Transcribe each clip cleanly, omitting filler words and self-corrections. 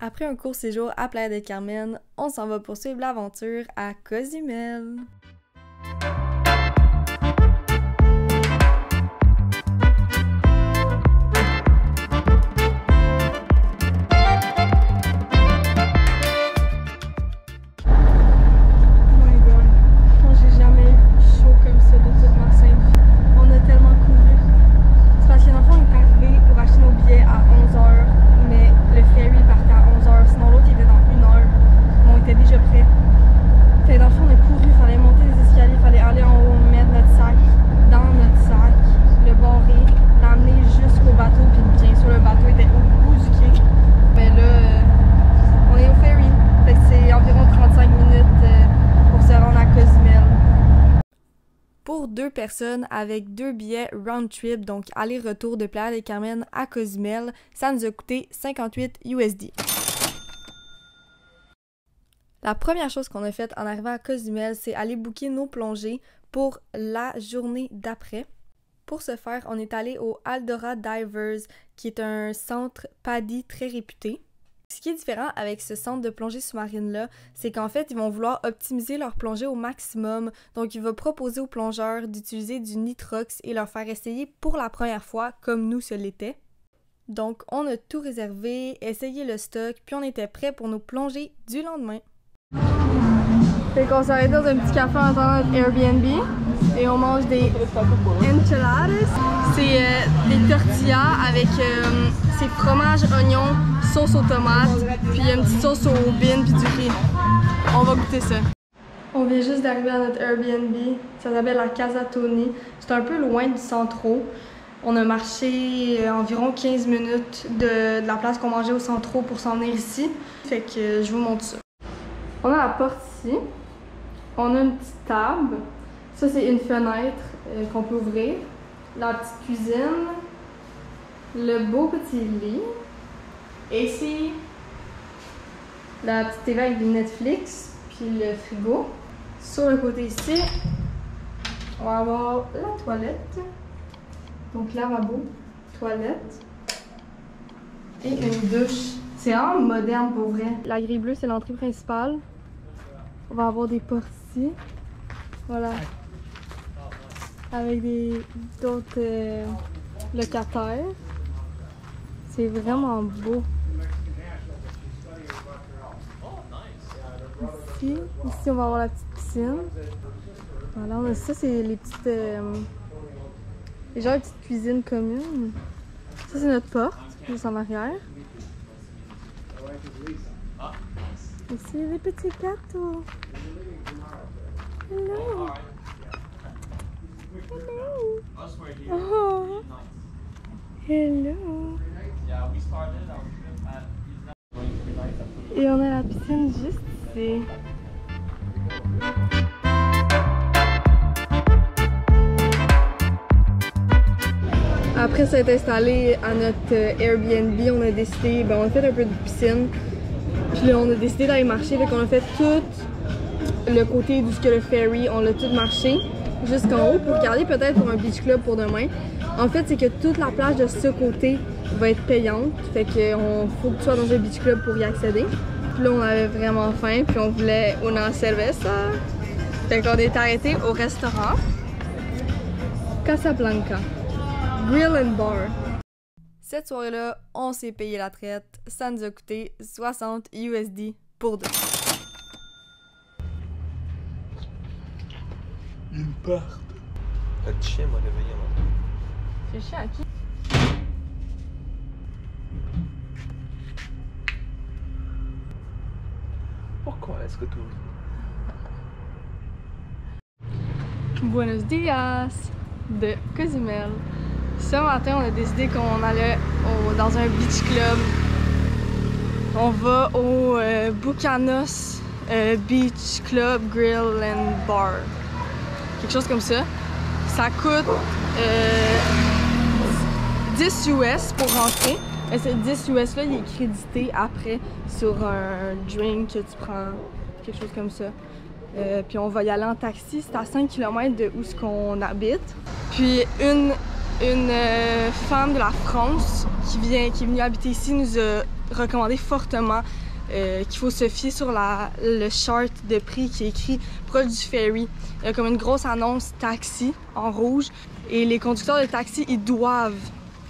Après un court séjour à Playa del Carmen, on s'en va poursuivre l'aventure à Cozumel. Pour 2 personnes avec 2 billets round trip, donc aller-retour de Playa del Carmen à Cozumel, ça nous a coûté 58 USD. La première chose qu'on a faite en arrivant à Cozumel, c'est aller booker nos plongées pour la journée d'après. Pour ce faire, on est allé au Aldora Divers, qui est un centre PADI très réputé. Ce qui est différent avec ce centre de plongée sous-marine-là, c'est qu'en fait, ils vont vouloir optimiser leur plongée au maximum. Donc, il va proposer aux plongeurs d'utiliser du nitrox et leur faire essayer pour la première fois, comme nous ce l'était. Donc, on a tout réservé, essayé le stock, puis on était prêts pour nos plongées du lendemain. Fait qu'on s'est arrêté dans un petit café en attendant notre Airbnb et on mange des enchiladas. C'est des tortillas avec c'est fromage, oignon, sauce aux tomates, puis une petite sauce aux beans puis du riz. On va goûter ça. On vient juste d'arriver à notre Airbnb. Ça s'appelle la Casa Tony. C'est un peu loin du Centro. On a marché environ 15 minutes de la place qu'on mangeait au Centro pour s'en venir ici. Fait que je vous montre ça. On a la porte ici. On a une petite table. Ça, c'est une fenêtre qu'on peut ouvrir. La petite cuisine. Le beau petit lit. Et ici, la petite TV avec du Netflix. Puis le frigo. Sur le côté ici, on va avoir la toilette. Donc lavabo, toilette. Et une douche. C'est vraiment moderne pour vrai. La grille bleue, c'est l'entrée principale. On va avoir des portes ici. Voilà. Avec d'autres locataires. C'est vraiment beau. Ici, on va avoir la petite piscine. Voilà, on a ça, c'est les petites... les genres de petites cuisines communes. Ça, c'est notre porte, juste en arrière. Ici, les petits gâteaux. Hello! Hello! Oh! Hello! Et on a la piscine juste ici. Après s'être installé à notre Airbnb, on a décidé, on a fait un peu de piscine. Puis là, on a décidé d'aller marcher, fait qu'on a fait tout le côté d'où le ferry, on l'a tout marché jusqu'en haut pour regarder peut-être pour un beach club pour demain. En fait, c'est que toute la plage de ce côté va être payante, fait qu'on faut que tu sois dans un beach club pour y accéder. Puis là, on avait vraiment faim, puis on voulait una cerveza. Fait qu'on est arrêté au restaurant Casablanca Grill and Bar. Cette soirée-là, on s'est payé la traite. Ça nous a coûté 60 USD pour 2. Ils partent. Le chien m'a réveillé. C'est chien à qui? Pourquoi est-ce que tu... Buenos dias de Cozumel. Ce matin, on a décidé qu'on allait dans un beach club. On va au Bucanos Beach Club Grill and Bar. Quelque chose comme ça. Ça coûte 10 US pour rentrer. Et ce 10 US là, il est crédité après sur un drink que tu prends, quelque chose comme ça. Puis on va y aller en taxi, c'est à 5 km de où qu'on habite. Puis une femme de la France qui est venue habiter ici nous a recommander fortement qu'il faut se fier sur le chart de prix qui est écrit proche du ferry. Il y a comme une grosse annonce taxi en rouge et les conducteurs de taxi, ils doivent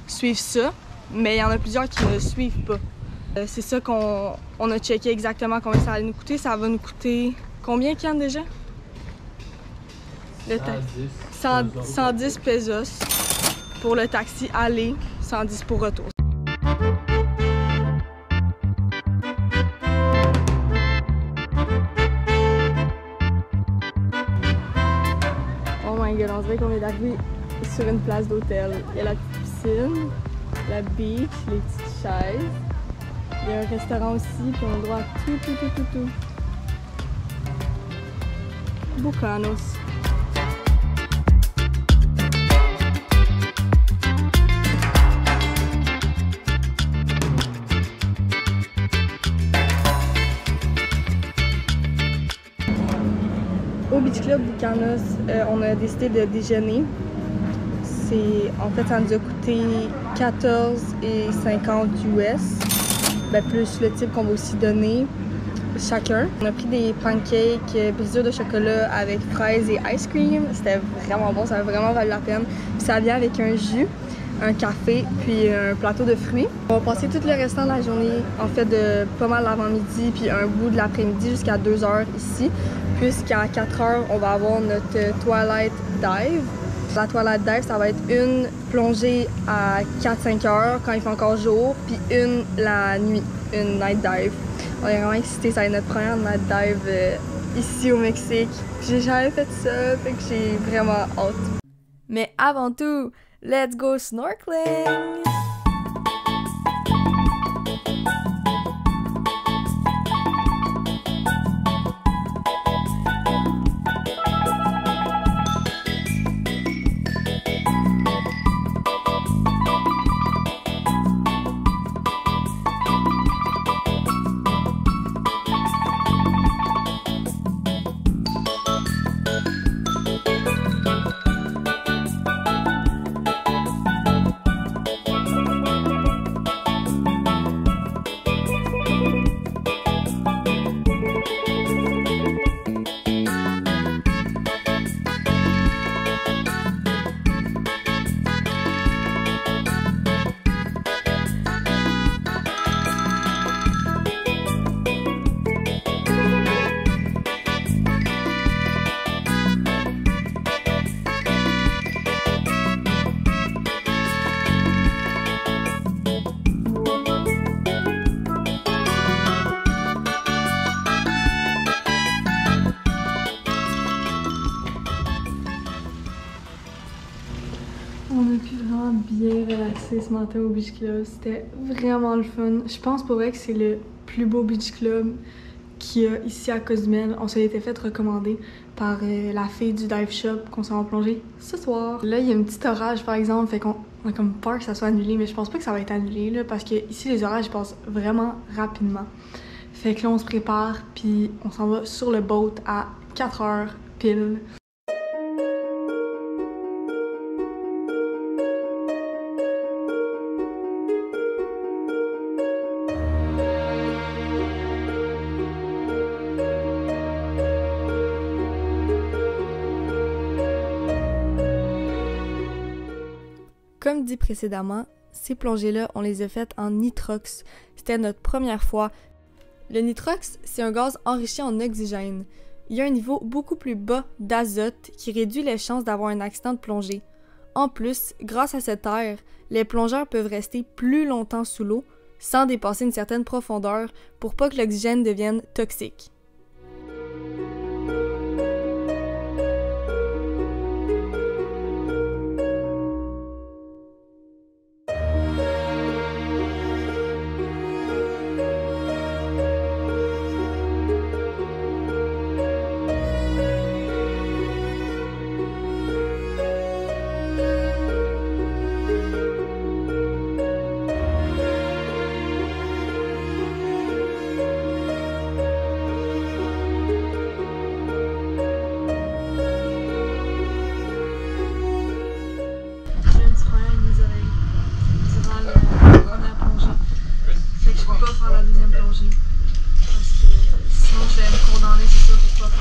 suivre ça, mais il y en a plusieurs qui ne suivent pas. C'est ça qu'on a checké exactement combien ça allait nous coûter. Ça va nous coûter combien, Kian, déjà? Le 110 pesos pour le taxi aller, 110 pour retour. Oh my god, on dirait qu'on vient d'arriver sur une place d'hôtel. Il y a la petite piscine, la beach, les petites chaises. Il y a un restaurant aussi, puis on a droit à tout. Bucanos. Au Beach Club Bucanos, on a décidé de déjeuner. En fait, ça nous a coûté 14,50 US. Ben, plus le type qu'on va aussi donner chacun. On a pris des pancakes brisures de chocolat avec fraises et ice cream. C'était vraiment bon, ça a vraiment valu la peine. Puis ça vient avec un jus, un café, puis un plateau de fruits. On va passer tout le restant de la journée, en fait, de pas mal l'avant-midi, puis un bout de l'après-midi jusqu'à 2 h ici. Puisqu'à 4 h, on va avoir notre Twilight Dive. La Twilight Dive, ça va être une plongée à 4-5 heures quand il fait encore jour, puis une la nuit, une night dive. On est vraiment excités, ça va être notre première night dive ici au Mexique. J'ai jamais fait ça, fait que j'ai vraiment hâte. Mais avant tout, let's go snorkeling! On a pu vraiment bien relaxer ce matin au Beach Club. C'était vraiment le fun. Je pense pour vrai que c'est le plus beau Beach Club qu'il y a ici à Cozumel. On s'est été fait recommander par la fille du dive shop qu'on s'en va plonger ce soir. Là, il y a un petit orage par exemple, fait qu'on a comme peur que ça soit annulé, mais je pense pas que ça va être annulé là, parce que ici les orages passent vraiment rapidement. Fait que là, on se prépare, puis on s'en va sur le boat à 4 h pile. Comme dit précédemment, ces plongées-là, on les a faites en nitrox. C'était notre première fois. Le nitrox, c'est un gaz enrichi en oxygène. Il y a un niveau beaucoup plus bas d'azote qui réduit les chances d'avoir un accident de plongée. En plus, grâce à cet air, les plongeurs peuvent rester plus longtemps sous l'eau sans dépasser une certaine profondeur pour pas que l'oxygène devienne toxique.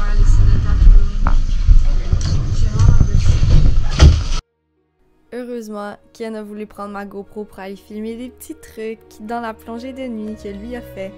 faire les cénotapes. J'ai vraiment envie. Heureusement, Ken a voulu prendre ma GoPro pour aller filmer des petits trucs dans la plongée de nuit que lui a fait.